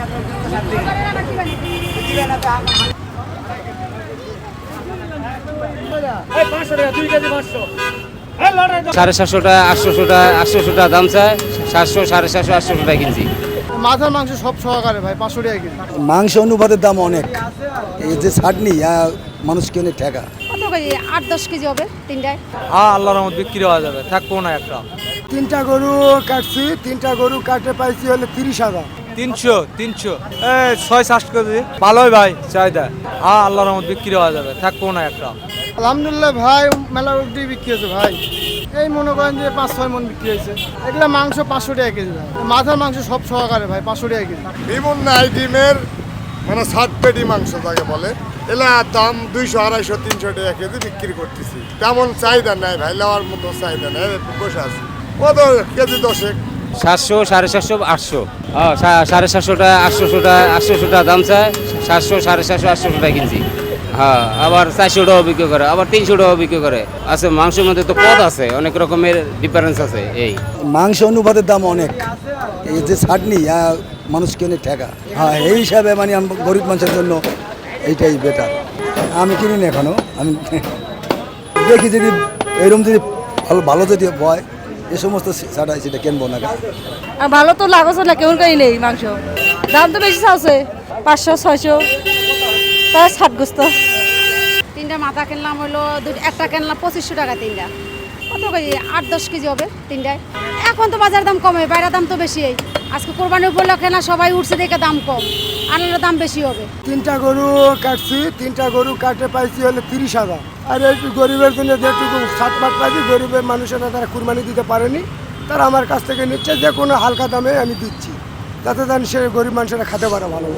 750 টাকা 800 টাকা 800 টাকা দাম চায় 700 750 800 টাকা কিনছি। মাথার মাংস সব সহকারে ভাই 500 টাকা কেজি। মাংস অনুপাতের দাম অনেক, এই যে ছাটনি মানুষ কেনে ঠেকা। কত কেজি? 8-10 কেজি হবে তিনটায়। আল্লাহর রহমত বিক্রি হওয়া যাবে, থাকবো না একটা। 3টা গরু কাটছি, 3টা গরু কাটে পাইছি হলে 30,000। 300 6-7 কেজি ভালোই ভাই চাহিদা। আল্লাহর রহমত বিক্রি হওয়া যাবে, থাকবো না একটা। আলহামদুলিল্লাহ ভাই, মেলা উঠি বিক্রি হয়েছে ভাই। এই মনে করেন যে 5-6 মন বিক্রি হয়েছে। এগুলা মাংস 500 টাকা কেজি ভাই। মাথার মাংস সব সহকারে ভাই 500 টাকা কেজি। বিভিন্ন আইটেমের মানে 7 পেটি মাংস যাকে বলে, এলা দাম 200 250 300 টাকা কেজি বিক্রি করতেছি। তেমন চাহিদা নাই ভাই, নেওয়ার মতো চাহিদা নেই, বসে আছে। কত কেজি 10? 700 750 800 750 টাকা 800 টাকা 800 টাকা দাম চায় 700 750 800 টাকা কিনছি। হ্যাঁ, আবার 400 টাকা বিক্রি করে, আবার 300 টাকা বিক্রি করে। আছে মাংসের মধ্যে তো পদ আছে, অনেক রকমের ডিফারেন্স আছে। এই মাংস অনুপাতের দাম অনেক, এই যে ছাটনি মানুষ কেনে ঠেকা। হ্যাঁ, এই হিসাবে মানে গরিব মানুষের জন্য এইটাই বেটার। আমি কিনি না এখনো, আমি দেখি যদি এরকম যদি ভালো যদি হয় এ সমস্ত ছাড়া সেটা কিনবো না। আর ভালো তো লাগছে না, কেমন করি নেই মাংস, দাম তো বেশি আছে 500-600 তার 60 গোস্ত। তিনটা মাথা কিনলাম হলো একটা কিনলাম 2500 টাকা তিনটা। কত কেজি? 8-10 কেজি হবে তিনটায়। এখন তো বাজার দাম কমে, বাইরের দাম তো বেশি। আজকে কোরবানি উপলক্ষে না সবাই উঠছে দেখে দাম কম, আনার দাম বেশি হবে। 3টা গরু কাটছি, 3টা গরু কাটে পাইছি হলে 30,000। আর একটু গরিবের জন্য যেটুকু ছাটপাট পাইছি, গরিবের মানুষেরা তারা কুরবানি দিতে পারেনি, তারা আমার কাছ থেকে নিচ্ছে, যে কোনো হালকা দামে আমি দিচ্ছি, যাতে সে গরিব মানুষেরা খেতে পারে ভালো।